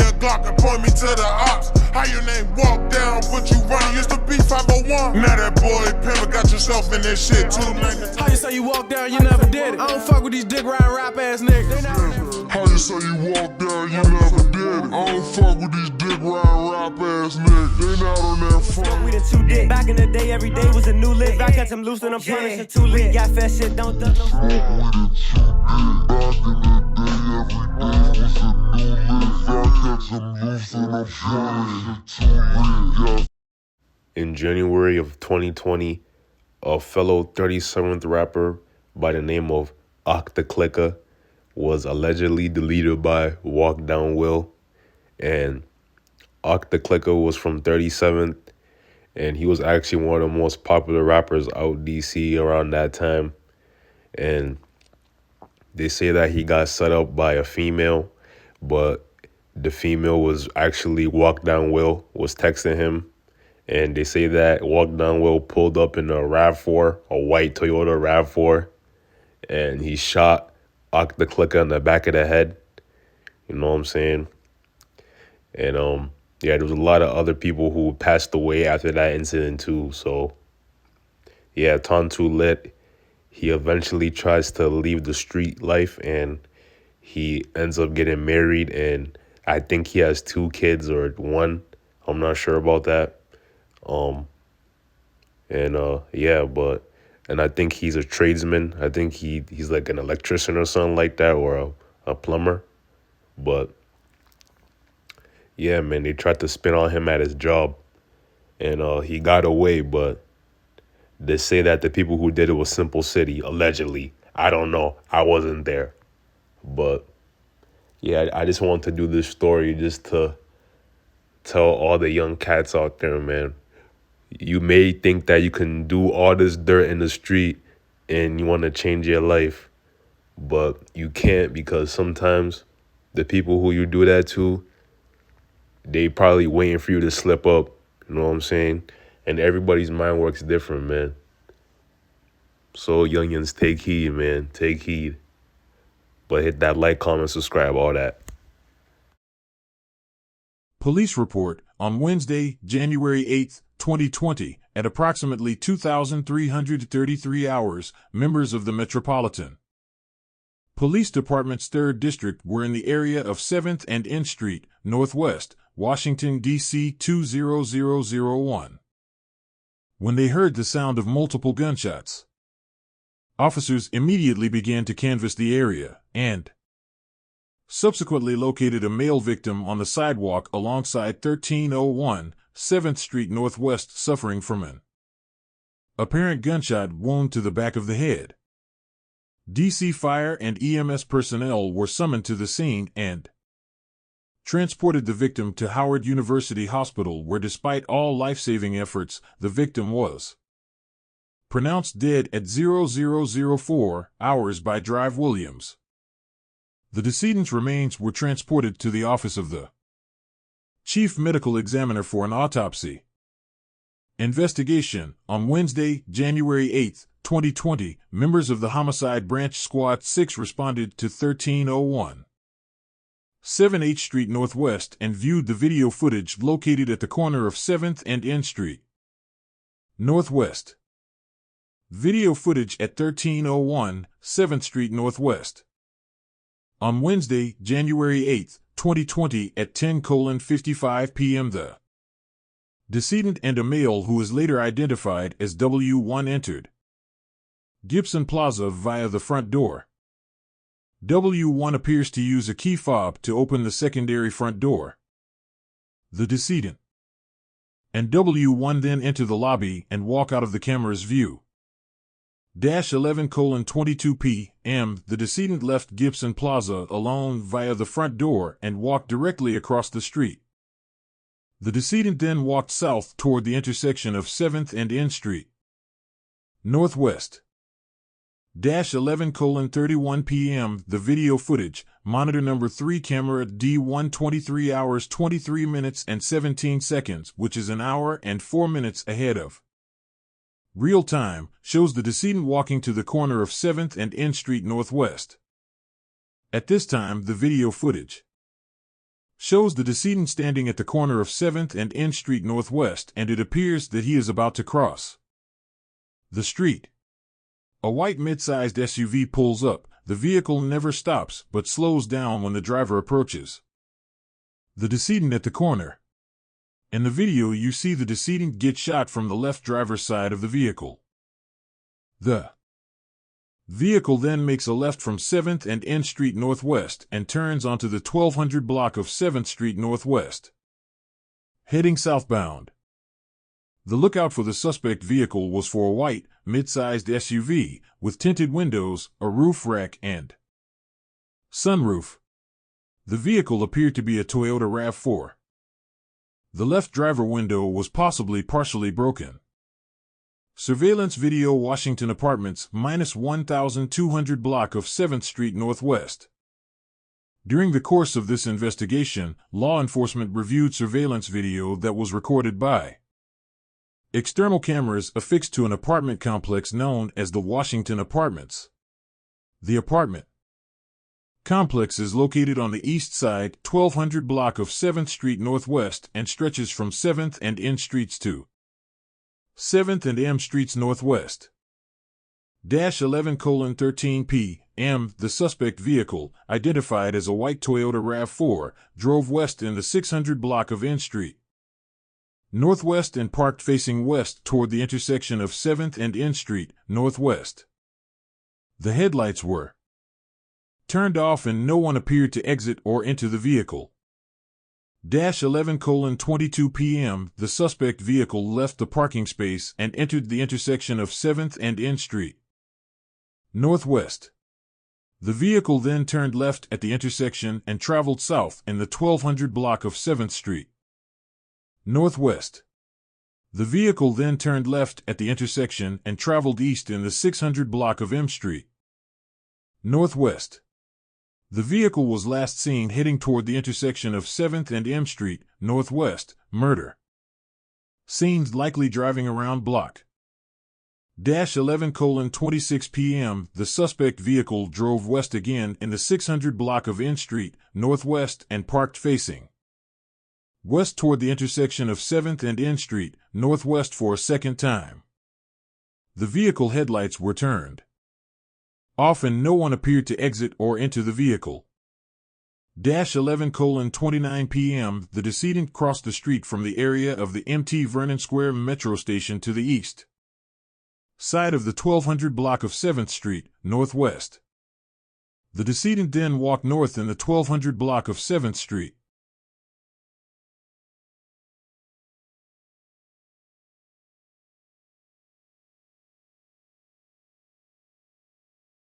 a Glock and point me to the ops. How your name walk down, but you running, used to be 501. Now that boy Pimper got yourself in this shit too. How you say you walk down, you never did it? I don't fuck with these dick riding rap ass niggas. How you say you walk down, you never did it? I don't fuck with these dick riding rap ass niggas. They not on that front. We done too dick. Back in the day, every day was a new lick. If I catch him loose, then I'm punishing too lit. Got fat shit, don't duck no. Back in the day, every day was a new lick. If I catch him loose, then I'm punishing too lit. In January of 2020, a fellow 37th rapper by the name of the Clicker was allegedly deleted by Walk Down Will. And the Clicker was from 37th, and he was actually one of the most popular rappers out DC around that time. And they say that he got set up by a female, but the female was actually Walk Down Will, was texting him. And they say that Walk Down Will pulled up in a RAV4, a white Toyota RAV4, and he shot the Clicker in the back of the head. You know what I'm saying? And yeah, there was a lot of other people who passed away after that incident too. So yeah, Ton Too Lit, he eventually tries to leave the street life, and he ends up getting married, and I think he has 2 kids or 1. I'm not sure about that. And I think he's a tradesman. I think he's like an electrician or something like that, or a plumber. But yeah, man, they tried to spin on him at his job, and he got away. But they say that the people who did it was Simple City, allegedly. I don't know. I wasn't there. But yeah, I just wanted to do this story just to tell all the young cats out there, man. You may think that you can do all this dirt in the street and you want to change your life, but you can't, because sometimes the people who you do that to, they probably waiting for you to slip up. You know what I'm saying? And everybody's mind works different, man. So youngins, take heed, man. Take heed. But hit that like, comment, subscribe, all that. Police report on Wednesday, January 8th, 2020, at approximately 2,333 hours, members of the Metropolitan Police Department's 3rd District were in the area of 7th and N Street, Northwest, Washington, D.C. 20001, when they heard the sound of multiple gunshots. Officers immediately began to canvass the area and subsequently located a male victim on the sidewalk alongside 1301 7th Street Northwest, suffering from an apparent gunshot wound to the back of the head. DC Fire and EMS personnel were summoned to the scene and transported the victim to Howard University Hospital, where despite all life-saving efforts, the victim was pronounced dead at 0004 hours by Drive Williams. The decedent's remains were transported to the office of the Chief Medical Examiner for an autopsy. Investigation. On Wednesday, January 8, 2020, members of the Homicide Branch Squad 6 responded to 1301 7H Street Northwest and viewed the video footage located at the corner of 7th and N Street Northwest. Video footage at 1301 7th Street Northwest. On Wednesday, January 8, 2020, at 10:55 p.m. the decedent and a male who is later identified as W1 entered Gibson Plaza via the front door. W1 appears to use a key fob to open the secondary front door. The decedent and W1 then enter the lobby and walk out of the camera's view. 11:22 p.m. The decedent left Gibson Plaza alone via the front door and walked directly across the street. The decedent then walked south toward the intersection of 7th and N Street Northwest. 11:31 p.m. The video footage, monitor number 3 camera D1 23 hours 23 minutes and 17 seconds, which is an hour and 4 minutes ahead of real time, shows the decedent walking to the corner of 7th and N Street Northwest. At this time, the video footage shows the decedent standing at the corner of 7th and N Street Northwest, and it appears that he is about to cross the street. A white mid-sized SUV pulls up. The vehicle never stops but slows down when the driver approaches the decedent at the corner. In the video, you see the decedent get shot from the left driver's side of the vehicle. The vehicle then makes a left from 7th and N Street Northwest and turns onto the 1200 block of 7th Street Northwest, heading southbound. The lookout for the suspect vehicle was for a white, mid-sized SUV with tinted windows, a roof rack, and sunroof. The vehicle appeared to be a Toyota RAV4. The left driver window was possibly partially broken. Surveillance video: Washington Apartments, -1200 block of 7th Street Northwest. During the course of this investigation, law enforcement reviewed surveillance video that was recorded by external cameras affixed to an apartment complex known as the Washington Apartments. The apartment complex is located on the east side, 1200 block of 7th Street Northwest, and stretches from 7th and N Streets to 7th and M Streets Northwest. -11:13 p.m. The suspect vehicle, identified as a white Toyota RAV4, drove west in the 600 block of N Street Northwest and parked facing west toward the intersection of 7th and N Street Northwest. The headlights were turned off and no one appeared to exit or enter the vehicle. -11:22 p.m. The suspect vehicle left the parking space and entered the intersection of 7th and N Street Northwest. The vehicle then turned left at the intersection and traveled south in the 1200 block of 7th Street Northwest. The vehicle then turned left at the intersection and traveled east in the 600 block of M Street Northwest. The vehicle was last seen heading toward the intersection of 7th and M Street Northwest. Murder scenes: likely driving around block. -11:26 p.m. The suspect vehicle drove west again in the 600 block of N Street Northwest and parked facing west toward the intersection of 7th and N Street Northwest for a second time. The vehicle headlights were turned off and no one appeared to exit or enter the vehicle. -11:29 p.m. The decedent crossed the street from the area of the Mt. Vernon Square metro station to the east side of the 1200 block of 7th Street Northwest. The decedent then walked north in the 1200 block of 7th Street